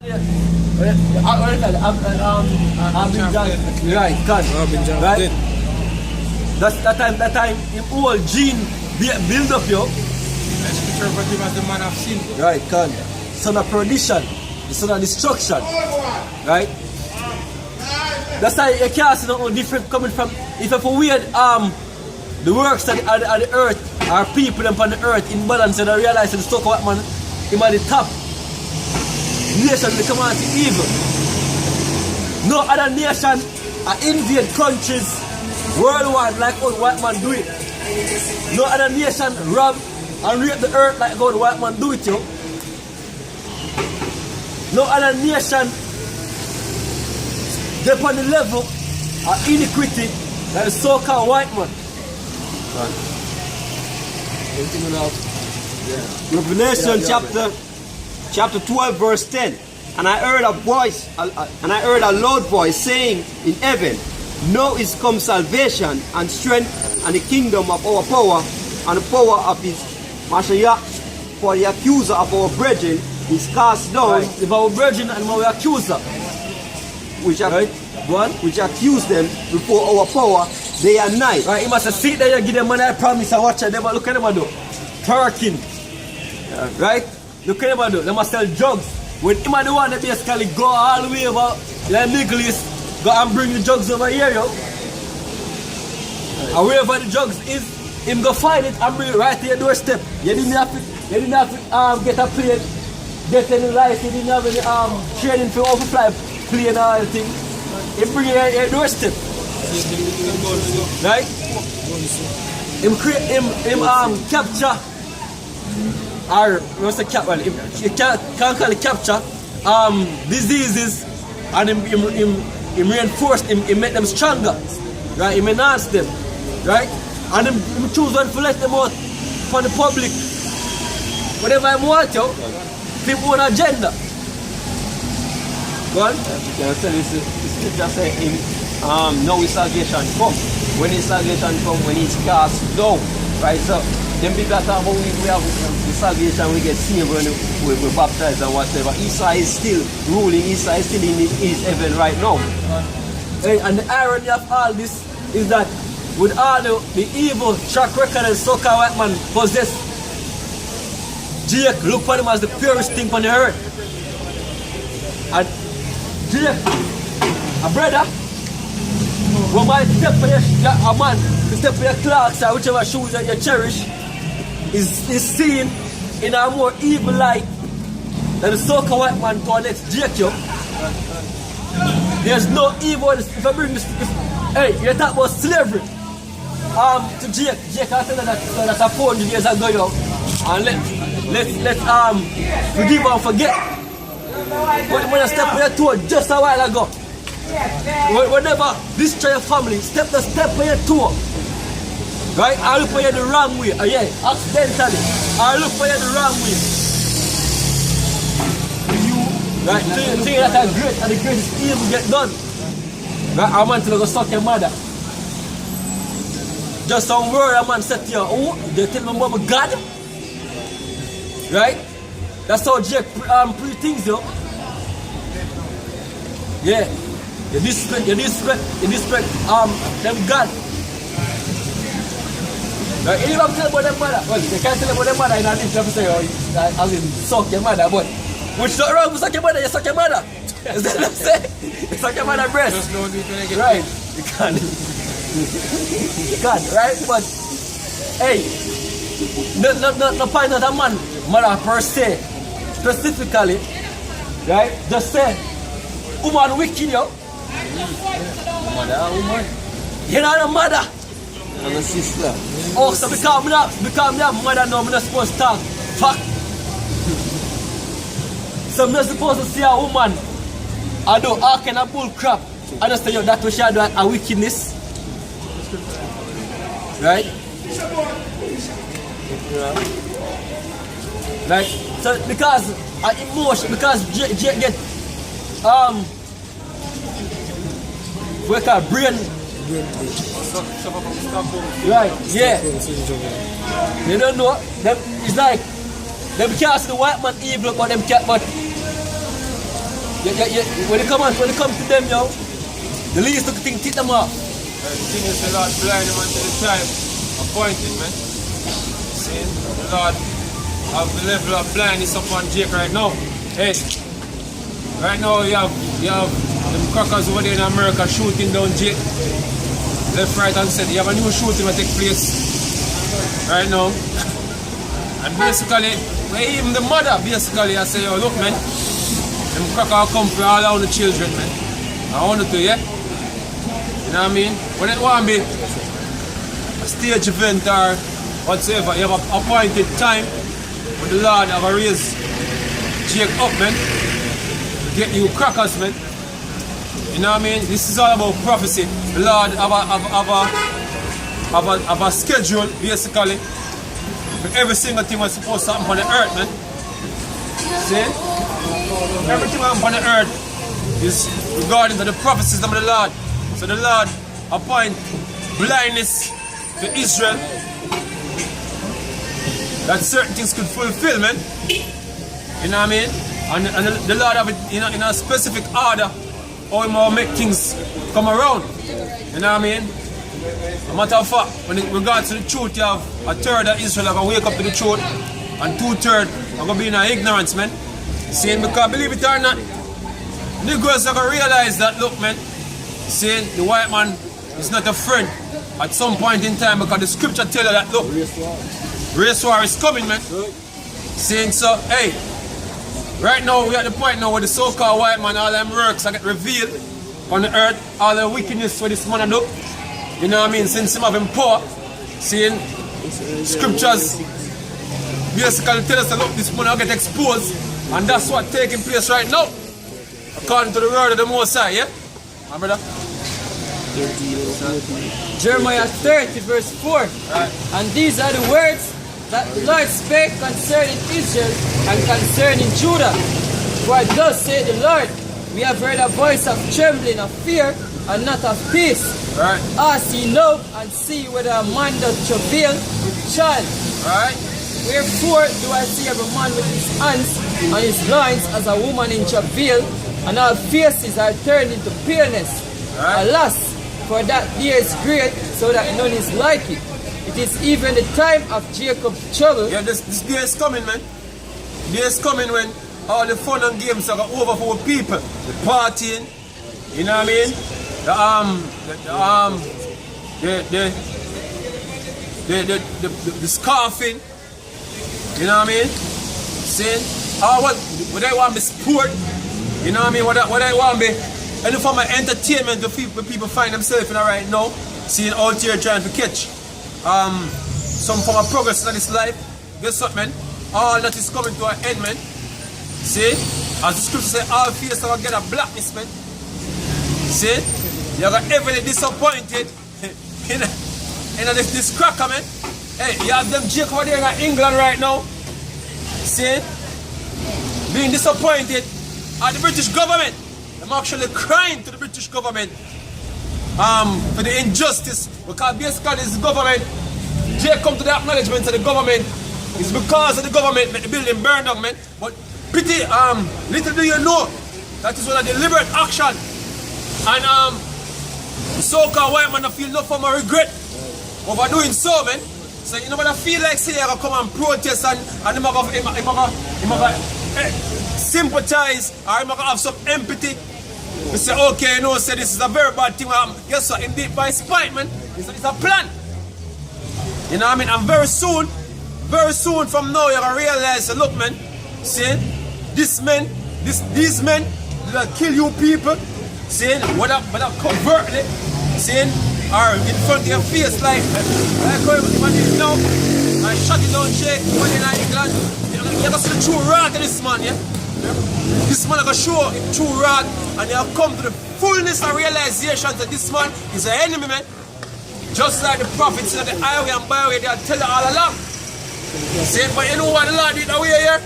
Right, God. Right? That time, him whole gene build up, yo. Scripture about him as the man of sin. Right, God. Son of perdition, the son of destruction. Right? That's why you can't see no different coming from. If you weird the works of the earth, our people upon the earth in balance, and I realize that the stock of man, him at the top. Nation become anti-evil. No other nation invade countries worldwide like how the white man do it. No other nation rob and rape the earth like how the white man do it, yo. No other nation they on the level of iniquity like the so-called white man. Revelation chapter 12 verse 10. And I heard a voice, and I heard a loud voice saying in heaven, now is come salvation and strength and the kingdom of our power and the power of his Mashiach, for the accuser of our brethren is cast down. Right. If our brethren and our accuser, which right? One, which accuse them before our power day and night. Right, he must have sit there and give them money, I promise, and watch them. Look at them do. Turking. Right? Look at them do. They must sell drugs. When him and the one that basically go all the way over like Nicholas, go and bring the drugs over here, yo. And wherever the drugs is, him go find it and bring it right to your doorstep. You didn't have to get a plane, get any life, you didn't have any training for overfly plane and all the thing. He bring it at your doorstep. Right? Him capture, or what's the cap? Well, you can't call it capture diseases, and him reinforce, him make them stronger. Right? Him enhance them. Right? And him choose one to let them out for the public. Whatever I want, yo. People on agenda. Go on. Just say him, now his salvation come. When his salvation come, when he's cast down, right? So them people that talk about we have the salvation, we get saved when we're baptized and whatever. Isa is still ruling. Isa is still in his heaven right now. Hey, and the irony of all this is that with all the evil track record and so-called white man possess, Jake look for him as the purest thing on the earth. And Jake, a brother, when my step for a man, the step for your clocks or whichever shoes that you cherish is seen in a more evil light than the so-called white man to our next Jake, yo. There's no evil if I bring this. Hey, you talk about slavery. To Jake I tell you that's a 400 years ago, yo. And let's forgive and forget. When I step on your toe just a while ago. Whenever destroy your family, step on your toe. Right? I look for you the wrong way. Yeah, accidentally. I look for you the wrong way. Right? Think that are great and the greatest evil get done. Right? I want to go suck your mother. Just some word a man said to you, oh, they tell me about God. Right? That's how Jake pre things, yo. Yeah. You disrespect them God. Right? You don't tell about them mother. Well, they can't tell about them mother in a different say, oh, as in suck your mother, but which not wrong with suck your mother, you suck your mother. Is that what I'm saying? You suck your mother breast. Right. You can't. You can't, right? But hey, no point that a man, mother per se, specifically, right? Just say, woman wicked, yo. Woman. You're not a mother. I'm a sister. Oh, so because me have mother now, I'm not supposed to talk. Fuck. So I'm not supposed to see a woman I do all kind of bull crap. I just tell you that we shall do a wickedness. Right? Right? So because emotion, because Jake get we call brain. Right, yeah. You don't know. Them, it's like them can't see the white man evil, but them can't. But When it comes to them, yo, the least of the thing tick them off. The thing is, the Lord blind him until the time appointed, man. See, the Lord have the level of blindness upon Jake right now. Hey, right now you have them crackers over there in America shooting down Jake. Left, right, and center. You have a new shooting that take place right now. And basically, even the mother basically I say, yo, look, man, them crackers come for all our children, man. I want to, yeah? You know what I mean? When it want to be a stage event or whatsoever, you have an appointed time when the Lord have a raise Jake up, man. Get you crackers, man. You know what I mean? This is all about prophecy. The Lord have a schedule, basically, for every single thing that's supposed to happen on the earth, man. See? Everything on the earth is regarding to the prophecies of the Lord. So the Lord appoint blindness to Israel that certain things could fulfill, man. You know what I mean? And the Lord have it in a specific order how He will make things come around. You know what I mean? A matter of fact, when it regards to the truth, you have a third of Israel are going to wake up to the truth, and 2/3 are going to be in ignorance, man. See, because believe it or not, Negroes are going to realize that, look, man, saying the white man is not a friend at some point in time, because the scripture tell you that, look, race war is coming, man. Saying so, hey, right now we're at the point now where the so-called white man, all them works are get revealed on the earth, all the wickedness where this man do. You know what I mean? Since some of them poor, seeing scriptures basically tell us that, look, this man will get exposed, and that's what's taking place right now, according to the word of the Most High, yeah? My brother? Jeremiah 30 verse 4. Right. And these are the words that the Lord spake concerning Israel and concerning Judah. For thus saith the Lord, we have heard a voice of trembling, of fear, and not of peace. Right. Ask ye now and see whether a man doth travail with child. Right. Wherefore do I see every man with his hands and his loins as a woman in travail, and all faces are turned into paleness. Right. Alas, for that day is great, so that none is like it. It is even the time of Jacob's trouble. Yeah, this day is coming, man. Day is coming when all the fun and games are over for people. The partying, you know what I mean? The scarfing, you know what I mean? Saying, what I want be sport, you know what I mean? What I want be any form of entertainment to people find themselves in right now, seeing out here trying to catch some form of progress in this life. Guess what, man? All that is coming to an end, man. See? As the scripture says, all faces are going to get a blackness, man. See? You're going to heavily disappointed in this cracker, man. Hey, you have them Jake over there in England right now. See? Being disappointed at the British government. I'm actually crying to the British government for the injustice, because basically this government, Jake come to the acknowledgement of the government. It's because of the government that the building burned down, man. But pretty little do you know that is one of the deliberate action, and the so-called white man feel no form of regret over doing so, man. So you know what I feel like, say I come and protest and him sympathize, or him have some empathy. We say, okay, you know, say this is a very bad thing. Guess what? Indeed, by spite, man, it's a plan. You know what I mean? And very soon from now, you're gonna realize, look, man, see, these men, that kill you people, see, whether covertly, see, or in front of your face, like how you did now, and shut it down, shake, when in England, you're gonna see the true wrath of this man, yeah? This man is going to show him true wrath, and they have come to the fullness and realization that this man is an enemy, man. Just like the prophets in the highway and byway, they tell you all along. See, but you know what the Lord did away here?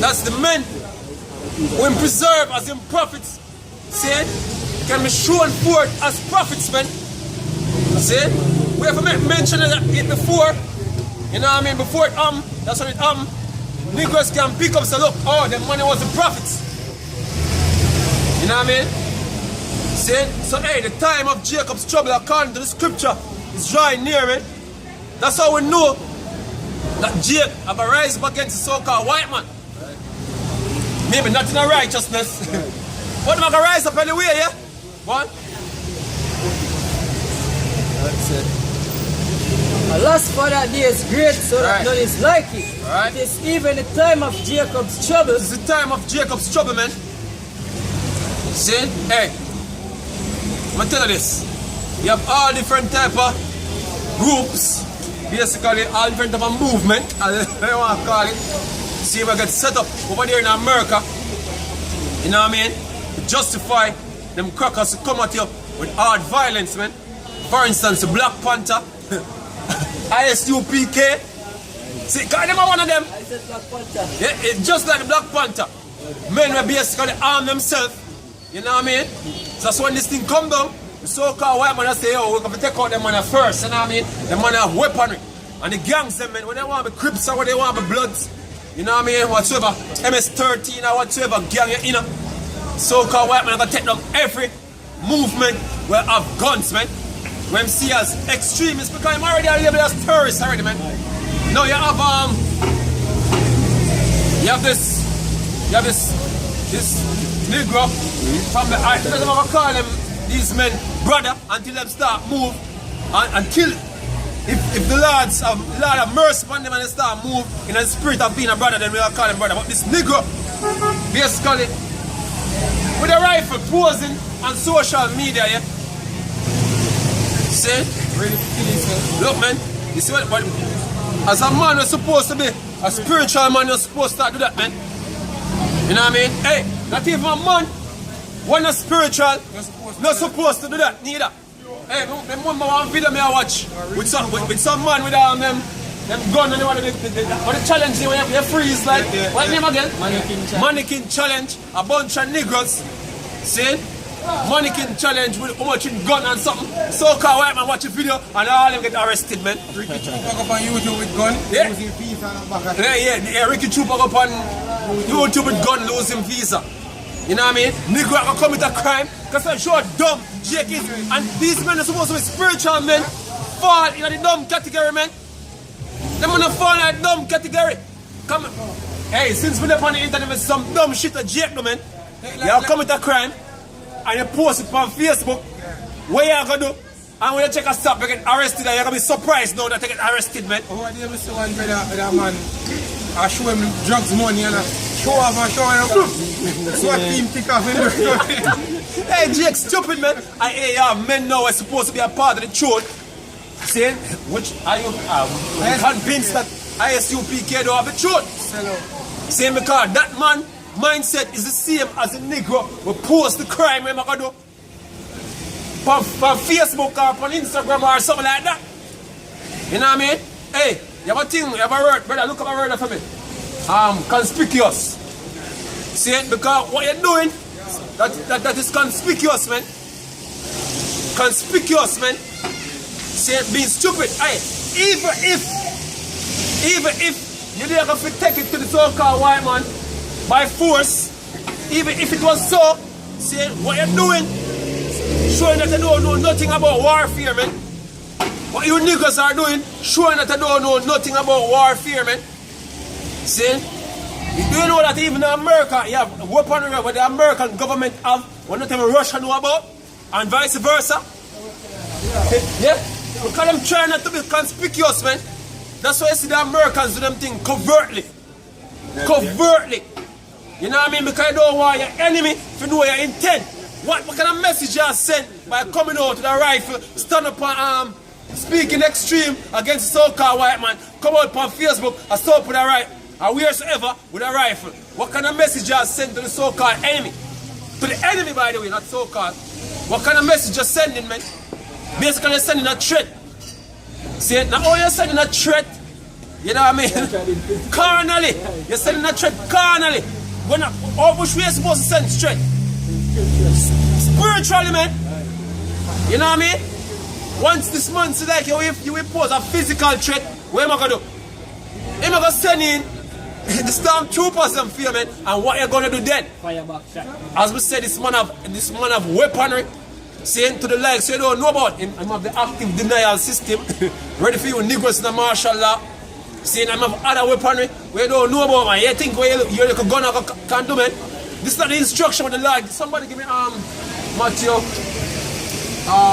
That's the men who him preserve as him prophets. See, can be shown forth as prophets, man. See, we have mentioned it before. You know what I mean? Before it that's when it Negroes can pick up and say, look, oh, the money was the prophets. know what I mean? See? So hey, the time of Jacob's trouble according to the scripture is drawing near, man. That's how we know that Jacob have a rise up against the so-called white man. Maybe not in a righteousness. But they're going to rise up anyway, yeah? What? That's it. A lust for that day is great, so that none is like it. Right. It is even the time of Jacob's trouble. This is the time of Jacob's trouble, man. See? Hey, I'm going to tell you this. You have all different type of groups, basically all different type of movement, as they want to call it. See, we get set up over there in America, you know what I mean? To justify them crackers to come at you with hard violence, man. For instance, the Black Panther, ISUPK. See, because them are one of them. I said Black Panther. Yeah, it's just like the Black Panther. Men will basically arm themselves. You know what I mean? So that's when this thing come down, the so-called white man say, yo, we're going to take out them man first. You know what I mean? The man have weaponry. And the gangs, them men, when they want to be Crips or when they want to be Bloods, you know what I mean? Whatsoever, MS-13 or whatsoever gang you in. So-called white man are going to take down every movement where have guns, man. When see as extremists, because I'm already labeled as terrorists already, man. No, you have this Negro from the I don't know call them these men brother until them start move until if the Lord have mercy upon them and they start move in the spirit of being a brother, then we'll call them brother. But this Negro basically with a rifle posing on social media, yeah. See? Ready to kill yourself. Look, man, you see what as a man, we're supposed to be a spiritual man, you're supposed to do that, man. You know what I mean? Hey, not even a man, when a spiritual, not supposed to do that, neither. Hey, remember one video I watch with some man with them gun and the challenge when you freeze like, what name again? Mannequin challenge, a bunch of niggas, see? Mannequin challenge with how much in gun and something. So-called white man watch a video and all of them get arrested, man. Ricky Chupa up on YouTube with gun, Yeah. using FIFA and back at Yeah, Ricky Chupa up on YouTube with gun, losing visa. You know what I mean? Negro can commit a crime because I'm sure dumb Jake is. And these men are supposed to be spiritual men. Fall in the dumb category, man. Them gonna fall in the dumb category. Come on. Hey, since we're up on the internet with some dumb shit that Jake do, man. You have commit a crime and you post it on Facebook. What you gonna do? And when you check a stop, you get arrested and you're gonna be surprised now that you get arrested, man. Oh, I didn't see one brother with a man. I show him drugs money and I show off and show him. So I team pick off him. Hey, Jake, stupid, man. Men now are supposed to be a part of the truth. Saying, which are you convinced that ISUPK don't have the truth? Saying because that man mindset is the same as a Negro who post the crime when I do on Facebook or on Instagram or something like that. You know what I mean? Hey, you have a thing, you have a word, brother, look up a word for me. Conspicuous. See it? Because what you're doing, that is conspicuous, man. Conspicuous, man. See it? Being stupid. Hey, even if you didn't have to take it to the so-called white man by force, even if it was so, see what you're doing, showing that you don't know nothing about warfare, man. What you niggas are doing, showing that you don't know nothing about warfare, man. See? Do you know that even in America, you have weaponry what the American government have, what not even Russia know about, and vice versa? Yeah? Because them trying not to be conspicuous, man. That's why you see the Americans do them thing covertly. Covertly. You know what I mean? Because you don't want your enemy to know your intent. What kind of message you send by coming out with a rifle, stand up and speaking extreme against the so-called white man, come out on Facebook and stop with a rifle, or wheresoever with a rifle? What kind of message you send to the so-called enemy? To the enemy, by the way, not so-called. What kind of message you're sending, man? Basically, you're sending a threat. See, now all you're sending a threat, you know what I mean? Carnally. You're sending a threat carnally. Which way are you supposed to send threat? Spiritually, man. You know what I mean? Once this month, like you will pose a physical threat, what am I going to do? Am I going to send in the stormtroopers them fear, man. And what you're gonna do then? Fire back shot. As we said, this man have weaponry. Saying to the likes, so you don't know about him. I'm of the active denial system. Ready for you Negroes in the martial law. Saying I'm of other weaponry. We don't know about, man. You think you're like a gunner can do, man. This is not the instruction of the Lord. Somebody give me Matthew